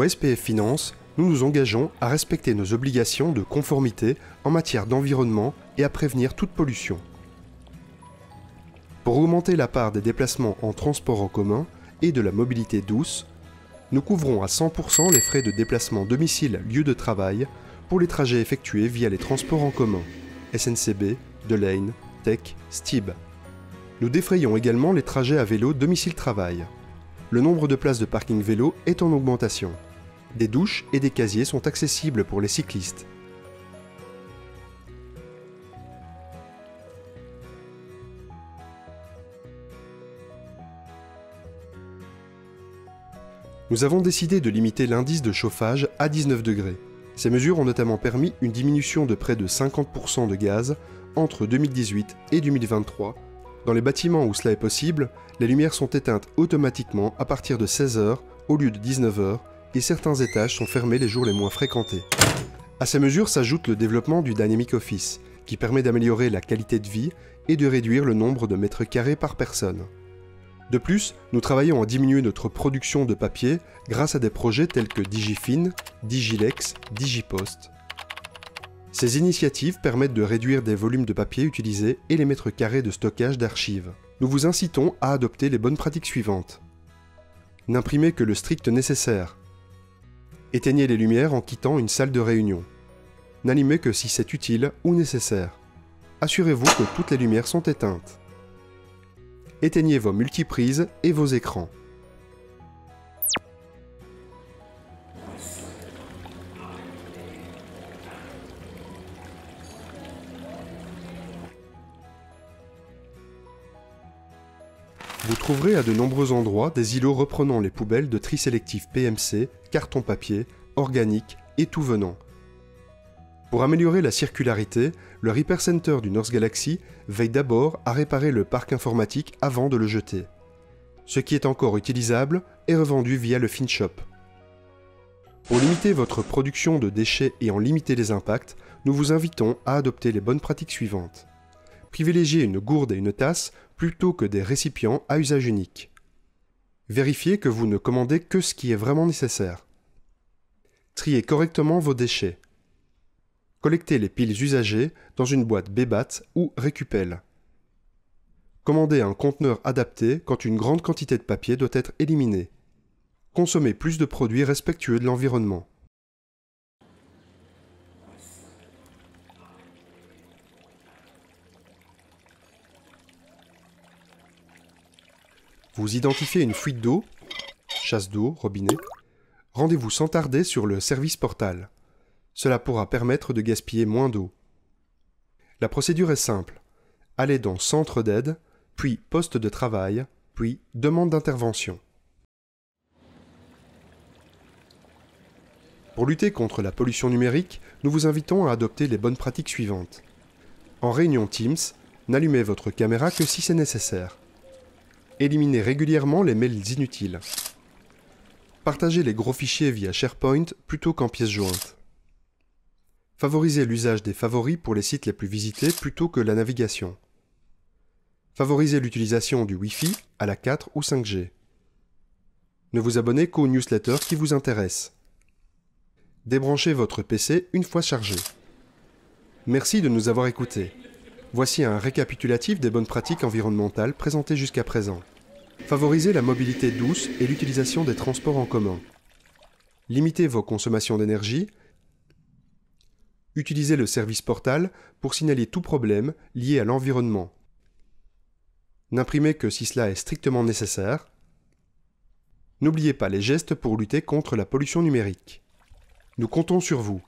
Au SPF Finance, nous nous engageons à respecter nos obligations de conformité en matière d'environnement et à prévenir toute pollution. Pour augmenter la part des déplacements en transport en commun et de la mobilité douce, nous couvrons à 100% les frais de déplacement domicile-lieu de travail pour les trajets effectués via les transports en commun, SNCB, Delane, Tech, Stib. Nous défrayons également les trajets à vélo domicile-travail. Le nombre de places de parking vélo est en augmentation. Des douches et des casiers sont accessibles pour les cyclistes. Nous avons décidé de limiter l'indice de chauffage à 19 degrés. Ces mesures ont notamment permis une diminution de près de 50% de gaz entre 2018 et 2023. Dans les bâtiments où cela est possible, les lumières sont éteintes automatiquement à partir de 16 h au lieu de 19 h et certains étages sont fermés les jours les moins fréquentés. À ces mesures s'ajoute le développement du Dynamic Office, qui permet d'améliorer la qualité de vie et de réduire le nombre de mètres carrés par personne. De plus, nous travaillons à diminuer notre production de papier grâce à des projets tels que DigiFin, Digilex, Digipost. Ces initiatives permettent de réduire des volumes de papier utilisés et les mètres carrés de stockage d'archives. Nous vous incitons à adopter les bonnes pratiques suivantes. N'imprimez que le strict nécessaire. Éteignez les lumières en quittant une salle de réunion. N'allumez que si c'est utile ou nécessaire. Assurez-vous que toutes les lumières sont éteintes. Éteignez vos multiprises et vos écrans. Vous trouverez à de nombreux endroits des îlots reprenant les poubelles de tri sélectif PMC, carton papier, organique et tout venant. Pour améliorer la circularité, le Repair Center du North Galaxy veille d'abord à réparer le parc informatique avant de le jeter. Ce qui est encore utilisable est revendu via le FinShop. Pour limiter votre production de déchets et en limiter les impacts, nous vous invitons à adopter les bonnes pratiques suivantes. Privilégiez une gourde et une tasse plutôt que des récipients à usage unique. Vérifiez que vous ne commandez que ce qui est vraiment nécessaire. Triez correctement vos déchets. Collectez les piles usagées dans une boîte Bébat ou Récupel. Commandez un conteneur adapté quand une grande quantité de papier doit être éliminée. Consommez plus de produits respectueux de l'environnement. Vous identifiez une fuite d'eau, chasse d'eau, robinet, rendez-vous sans tarder sur le service portal. Cela pourra permettre de gaspiller moins d'eau. La procédure est simple. Allez dans Centre d'aide, puis Poste de travail, puis Demande d'intervention. Pour lutter contre la pollution numérique, nous vous invitons à adopter les bonnes pratiques suivantes. En réunion Teams, n'allumez votre caméra que si c'est nécessaire. Éliminez régulièrement les mails inutiles. Partagez les gros fichiers via SharePoint plutôt qu'en pièces jointes. Favorisez l'usage des favoris pour les sites les plus visités plutôt que la navigation. Favorisez l'utilisation du Wi-Fi à la 4 ou 5G. Ne vous abonnez qu'aux newsletters qui vous intéressent. Débranchez votre PC une fois chargé. Merci de nous avoir écoutés. Voici un récapitulatif des bonnes pratiques environnementales présentées jusqu'à présent. Favorisez la mobilité douce et l'utilisation des transports en commun. Limitez vos consommations d'énergie. Utilisez le service portal pour signaler tout problème lié à l'environnement. N'imprimez que si cela est strictement nécessaire. N'oubliez pas les gestes pour lutter contre la pollution numérique. Nous comptons sur vous.